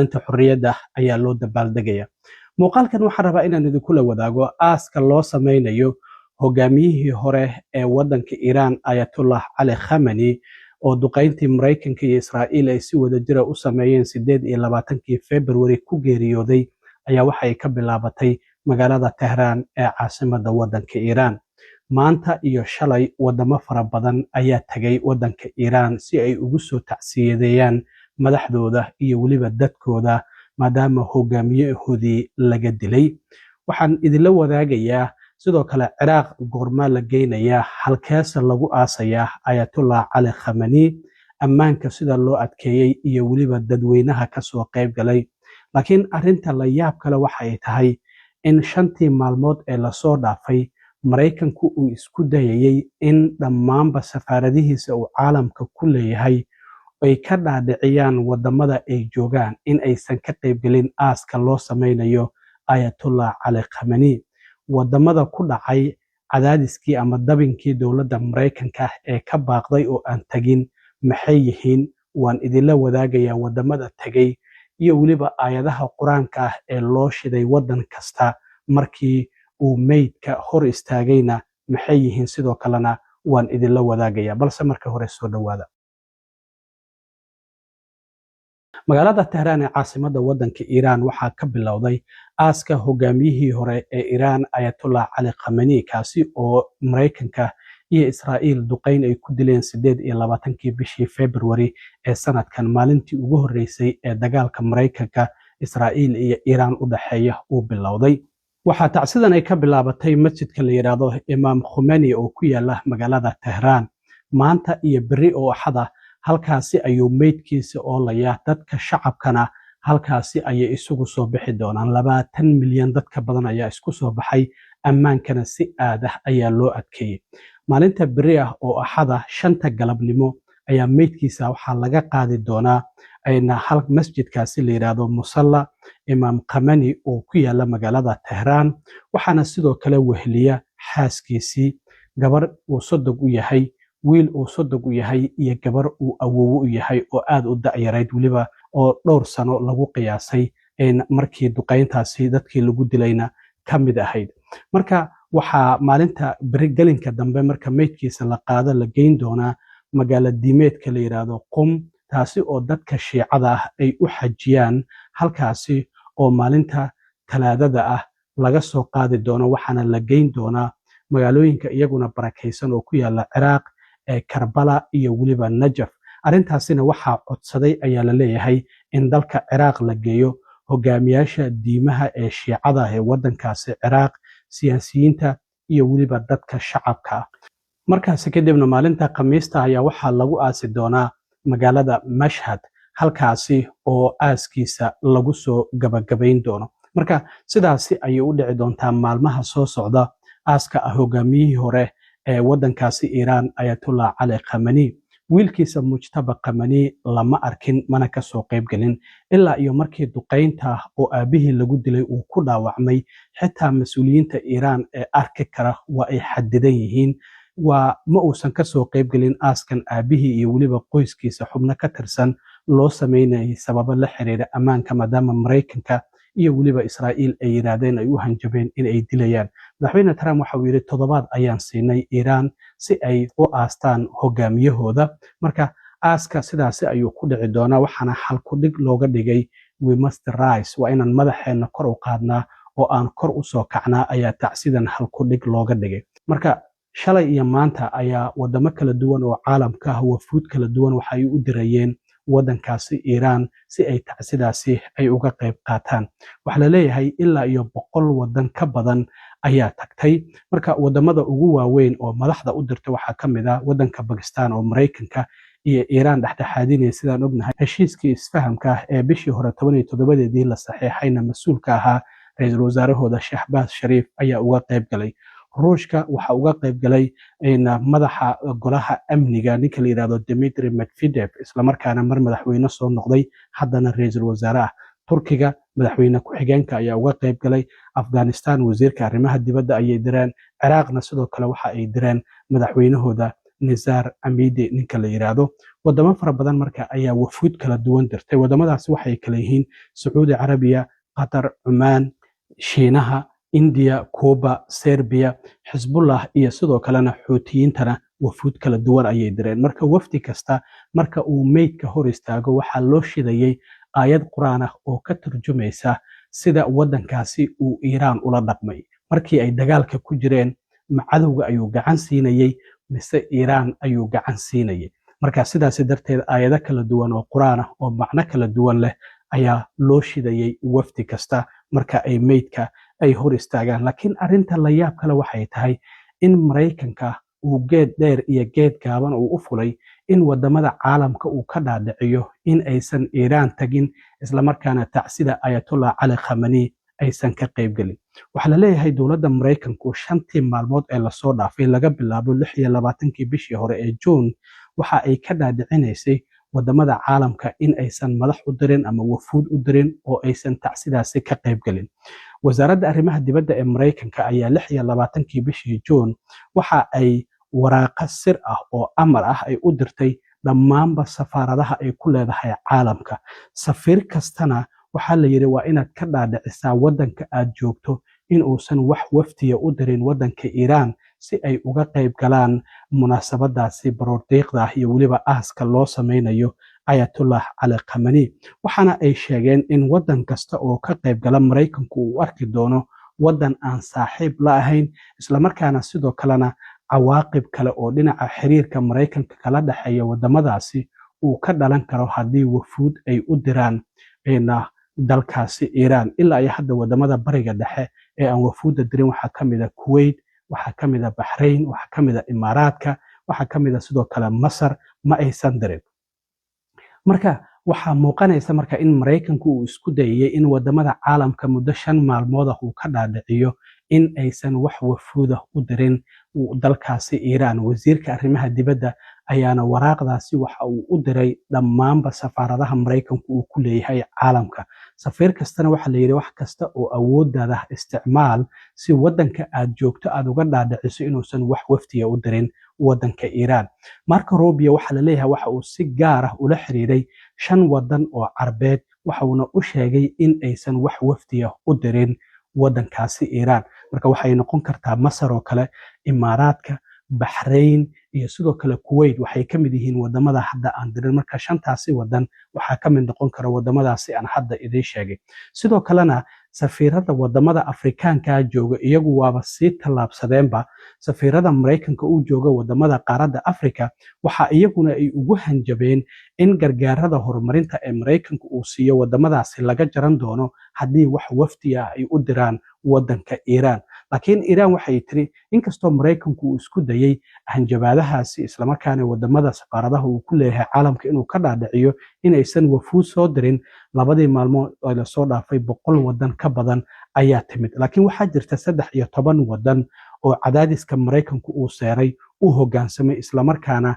inta xorriyadda ayaa loo dabaaldegaya. Muuqaalkan waxaan rabaa inaan idinkula wadaago aaska loo sameynayo hogaamiyihii hore ee waddanka Iiraan Ayatollah Ali Khamenei oo duqeyntii Mareykanka iyo Israa'iil ay si wadajira u sameeyeen 28 February ku geeriyooday ayaa waxay ka bilaabatay magaalada Tehran ee caasimadda waddanka Iiraan. Maanta iyo shalay wadamo fara badan ayaa tagay waddanka Iiraan si ay ugu soo tacsiyadeeyaan madaxdooda iyo weliba dadkooda maadaama hogaamiyahoodii laga dilay. Waxaan idinla wadaagayaa sidoo kale Ciraaq goorma la geynayaa, halkeesa lagu aasayaa Ayatollah Ali Khamenei, ammaanka sida loo adkeeyey iyo weliba dadweynaha ka soo qayb galay. Laakiin arrinta la yaab kale waxay tahay in 5 maalmood ee lasoo dhaafay Mareykanku uu isku dayayay in dhammaanba safaaradihiisa uu caalamka ku leeyahay ay ka dhaadhiciyaan wadamada ay joogaan in aysan ka qaybgelin aaska loo sameynayo Ayatollah Ali Khamenei. Wadamada ku dhacay cadaadiskii ama dabinkii dowladda Mareykanka ee ka baaqday oo aan tagin maxay yihiin, waan idinla wadaagayaa wadamada tagay iyo weliba aayadaha quraanka ah ee loo shiday waddan kasta markii uu meydka hor istaagayna maxay yihiin, sidoo kalena waan idinla wadaagayaa. Balse marka hore soo dhawaada. magaalada Tehran ee caasimadda waddanka Iiraan waxaa ka bilowday aaska hogaamiyihii hore ee Iiraan Ayatollah Ali Khamenei, kaasi oo Mareykanka iyo Israa'iil duqeyn ay ku dileen 28 bishii February ee sanadkan, maalintii ugu horeysay ee dagaalka Mareykanka, Israa'iil iyo Iiraan u dhaxeeya uu bilowday. waxaa tacsidan ay ka bilaabatay masjidka la yiraahdo Imam Khomeini oo ku yaala magaalada Tehran. Maanta iyo berri oo Axada halkaasi ayuu meydkiisa oolaya, dadka shacabkana halkaasi ayay isugu soo bixi doonaan. 20 milyan dadka badan ayaa isku soo baxay, ammaankana si aad ah ayaa loo adkeeyey. maalinta berri ah oo Axada 5 galabnimo ayaa meydkiisa waxaa laga qaadi doonaa hal masjidkaasi la yiraahdo Musalla Imam Khomeini oo ku yaala magaalada Tehran. waxaana sidoo kale weheliya xaaskiisii, gabar uu sodog u yahay, wiil uu sodog u yahay iyo gabar uu awoowo u yahay oo aad u da'yarayd weliba oo dhowr sano lagu qiyaasay markii duqeyntaasi dadkii lagu dilayna ka mid ahayd. marka waxaa maalinta beri gelinka dambe marka meydkiisa la qaado la geyn doonaa magaalo diimeedka la yiraahdo Qum, taasi oo dadka Shiicada ah ay u xajiyaan halkaasi oo maalinta Talaadada ah laga soo qaadi doono, waxaana la geyn doonaa magaalooyinka iyaguna barakaysan oo ku yaala Ciraaq ee Karbala iyo weliba Najaf. arrintaasina waxaa codsaday ayaa la leeyahay in dalka Ciraaq la geeyo hogaamiyaasha diimaha ee Shiicada ee waddankaasi Ciraaq, siyaasiyiinta iyo weliba dadka shacabka ah. markaasi kadibna maalinta Khamiista ayaa waxaa lagu aasi doonaa magaalada Mashhad, halkaasi oo aaskiisa lagu soo gabagabayn doono. marka sidaasi ayay u dhici doontaa maalmaha soo socda aaska hogaamiyihii hore ee waddankaasi Iiraan Ayatollah Ali Khamenei. wiilkiisa Mujtaba Khamenei lama arkin, mana ka soo qayb gelin ilaa iyo markii duqeynta oo aabihii lagu dilay uu ku dhaawacmay. xitaa mas'uuliyiinta Iiraan ee arki kara waa ay xadidan yihiin, ma uusan ka soo qayb gelin aaskan aabihii iyo weliba qoyskiisa xubno ka tirsan loo sameynayay sababo la xiriira ammaanka, maadaama Mareykanka iyo weliba Israa'iil ay yiraahdeen ay u hanjabeen in ay dilayaan. madaxweyne Trump waxa uu yiri 7 ayaan siinay Iiraan si ay u aastaan hogaamiyahooda. marka aaska sidaasi ayuu ku dhici doonaa, waxaana halku dhig looga dhigay we must rise, waa inaan madaxeena kor u qaadnaa oo aan kor u soo kacnaa ayaa tacsidan halku dhig looga dhigay. marka shalay iyo maanta ayaa wadamo kala duwan oo caalamka ah wafuud kala duwan waxa ay u dirayeen waddankaasi Iiraan si ay tacsidaasi ay uga qayb qaataan. waxaa la leeyahay ilaa iyo 100 waddan ka badan ayaa tagtay. marka wadamada ugu waaweyn oo madaxda u dirtay waxaa ka mid ah waddanka Pakistan oo Mareykanka iyo Iiraan dhexdhexaadinaya. sidaan ognahay heshiiskii isfahamka ah ee bishii hore 17 la saxeexayna mas-uulka ahaa ra'iisul wasaarahooda Shahbaz Sharif ayaa uga qayb galay. ruushka waxa uga qayb galay madaxa golaha amniga ninka la yiraahdo Dmitry Medvedev, isla markaana mar madaxweyne soo noqday haddana ra'iisul wasaare ah. Turkiga madaxweyne ku-xigeenka ayaa uga qayb galay. Afghanistan wasiirka arrimaha dibadda ayay direen. Ciraaqna sidoo kale waxa ay direen madaxweynahooda Nizar Amidi ninka la yiraahdo. Wadamo fara badan marka ayaa wafuud kala duwan dirtay. Wadamadaasi waxay kala yihiin Sacuudi Carabiya, Qatar, Cumaan, Shiinaha, India, Cuba, Serbia, Xisbullah iyo sidoo kalena Xuutiyiintana wafuud kala duwan ayay direen. Marka wafdi kasta marka uu meydka hor istaago waxaa loo shidayay aayad quraan ah oo ka turjumaysa sida wadankaasi uu Iiraan ula dhaqmay. Markii ay dagaalka ku jireen cadowga ayuu gacan siinayay mise Iiraan ayuu gacan siinayay. Marka sidaas darteed aayado kala duwan oo quraan ah oo macno kala duwan leh ayaa loo shidayay wafdi kasta marka ay meydka ay hor istaagaan. Laakiin arrinta la yaab kale waxay tahay in Maraykanka uu geed dheer iyo geed gaaban uu u fulay in wadamada caalamka uu ka dhaadhiciyo in aysan Iiraan tagin isla markaana tacsida Ayatollah Cali Khamenei aysan ka qaybgelin. Waxaa la leeyahay dowladda Maraykanku 5 maalmood ee lasoo dhaafay laga bilaabo 26 bishii hore ee June waxa ay ka dhaadhicinaysay wadamada caalamka in aysan madax u dirin ama wafuud u dirin oo aysan tacsidaasi ka qaybgelin. wasaaradda arrimaha dibadda ee Maraykanka ayaa 26 bishii June waxa ay waraaqa sir ah oo amar ah ay u dirtay dhammaanba safaaradaha ay ku leedahay caalamka. Safiir kastana waxaa la yiri waa inaad ka dhaadhicisaa wadanka aad joogto in uusan wax waftiya u dirin wadanka Iiraan si ay uga qayb galaan munaasabadaasi baroordiiqda ah iyo weliba aaska loo sameynayo Ayatollah Cali Khamenei. Waxaana ay sheegeen in wadan kasta oo ka qayb gala Maraykanku uu arki doono wadan aan saaxiib la ahayn isla markaana sidoo kalena cawaaqib kale oo dhinaca xiriirka Maraykanka kala dhaxeeya wadamadaasi uu ka dhalan karo haddii wafuud ay u diraan dalkaasi Iiraan. Ilaa ay hadda wadamada bariga dhexe ee aan wafuudda dirin waxaa ka mid ah Kuwait, waxaa ka mid ah Bahrain, waxaa ka mid ah Imaaraadka, waxaa ka mid ah sidoo kale Masar ma aysan dirin. Marka waxaa muuqanaysa marka in Maraykanku uu isku dayay in wadamada caalamka muddo 5 maalmood ah uu ka dhaadhiciyo in aysan wax wafuud ah u dirin dalkaasi Iiraan. Wasiirka arrimaha dibadda ayaana waraaqdaasi waxa uu u diray dhammaanba safaaradaha Maraykanku uu ku leeyahay caalamka. Safiir kastana waxaa la yiri wax kasta oo awooddaada isticmaal si wadanka aad joogto aad uga dhaadhiciso inuusan wax waftiya u dirin wadanka Iiraan. Marco Rubio waxaa la leeyahay waxa uu si gaar ah ula xiriiray 5 wadan oo Carbeed waxauna u sheegay in aysan wax waftiya u dirin wadankaasi Iiraan. Marka waxay noqon kartaa Masar oo kale, Imaaraadka, Bahrain iyo sidoo kale Kuwait waxay ka mid yihiin wadamada hadda aan dirin. Marka 5taasi wadan waxaa ka mid noqon kara wadamadaasi aan hadda idin sheegay. Sidoo kalena safiirada wadamada Afrikaanka jooga iyagu waaba sii tallaabsadeenba. Safiirada Maraykanka uu jooga wadamada qaaradda Afrika waxa iyaguna ay ugu hanjabeen in gargaarada horumarinta ee Maraykanku uu siiyo wadamadaasi laga jaran doono haddii wax wafdi ah ay u diraan wadanka Iiraan. Laakiin Iiraan waxay tiri inkastoo Maraykanku uu isku dayay hanjabaadahaasi isla markaana wadamada safaaradaha uu ku leeyahay caalamka inuu ka dhaadhiciyo in aysan wafuud soo dirin, labadii maalmood oo la soo dhaafay 100 wadan ka badan ayaa timid. Laakiin waxaa jirta 13 wadan oo cadaadiska Maraykanku uu seeray u hoggaansamay isla markaana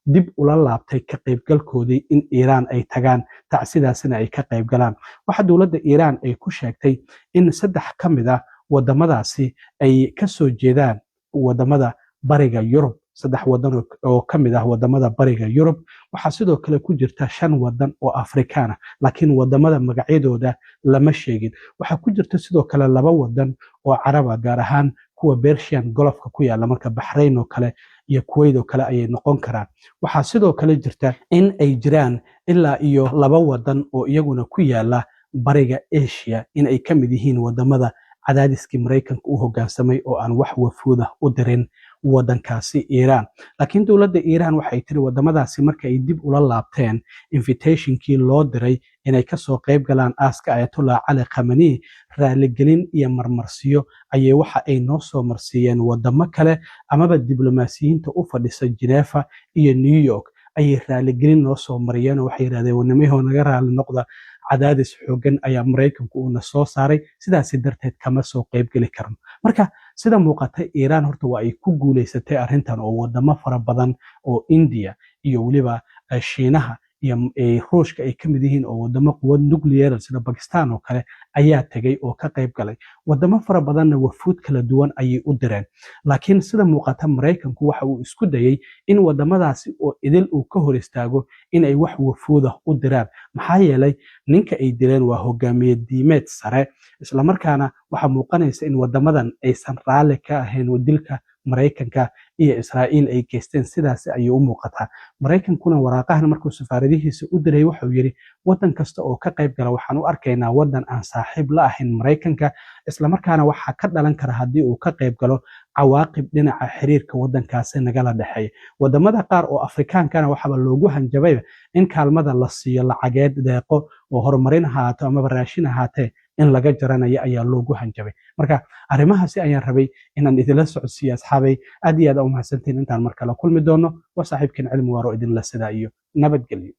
dib ula laabtay ka qaybgalkoodii in Iiraan ay tagaan tacsidaasina ay ka qayb galaan. Waxa dowladda Iiraan ay ku sheegtay in 3 ka mid ah wadamadaasi ay ka soo jeedaan wadamada bariga Yurub. 3 wadan oo ka mid ah wadamada bariga Yurub. Waxaa sidoo kale ku jirta 5 wadan oo Afrikaan ah laakiin wadamada magacyadooda lama sheegin. Waxaa ku jirta sidoo kale 2 wadan oo Carab ah gaar ahaan kuwa Persian Gulfka ku yaala marka Bahrain oo kale iyo Kuwait oo kale ayay noqon karaan. Waxaa sidoo kale jirta in ay jiraan ilaa iyo 2 wadan oo iyaguna ku yaala bariga Asia in ay ka mid yihiin wadamada cadaadiskii Maraykanka u hoggaansamay oo aan wax wafuud ah u dirin wadankaasi Iiraan. Laakiin dowladda Iiraan waxay tiri wadamadaasi marka ay dib ula laabteen invitationkii loo diray inay ka soo qayb galaan aaska Ayatollah Cali Khamenei, raaligelin iyo marmarsiyo ayay waxa ay noo soo marsiiyeen wadamo kale amaba diblomaasiyiinta u fadhisa Geneva iyo New York ayay raaligelin noo soo mariyeen oo waxay yiraahdeen wadamahoo naga raali noqda cadaadis xoogan ayaa Maraykanku uu na soo saaray sidaas darteed kama soo qayb gali karno. Marka sida muuqata Iiraan horta waa ay ku guuleysatay arrintan oo wadamo fara badan oo India iyo waliba Shiinaha iyo ruushka ay ka mid yihiin oo wadamo quwad nuclear sida Pakistan oo kale ayaa tegay oo ka qayb galay. Wadamo fara badanna wafuud kala duwan ayay u direen. Laakiin sida muuqata Maraykanku waxa uu isku dayay in wadamadaasi oo idil uu ka hor istaago in ay wax wafuuda u diraan. Maxaa yeelay ninka ay dileen waa hogaamiye diimeed sare, isla markaana waxa muuqanaysa in wadamadan aysan raalli ka ahayn dilka Maraykanka iyo Israa'iil ay geysteen. Sidaas ayay u muuqataa. Maraykankuna waraaqahan markuu safaaradihiisa u diray wuxuu yiri wadan kasta oo ka qayb gala waxaan u arkaynaa wadan aan saaxiib la ahayn Maraykanka, isla markaana waxa ka dhalan kara haddii uu ka qayb galo cawaaqib dhinaca xiriirka wadankaasi nagala dhexeeya. Wadamada qaar oo Afrikaankana waxaba loogu hanjabay in kaalmada la siiyo lacageed deeqo oo horumarin ahaato ama raashin ahaatee in laga jaranayo ayaa loogu hanjabay. Marka arrimahaasi ayaan rabay inaan idinla socodsiiyo asxaabay. Aad iyo aad u mahadsantiin. Intaan mar kale kulmi doono waa saaxiibkiin Cilmi Waaro idinla sidaa iyo nabadgelyo.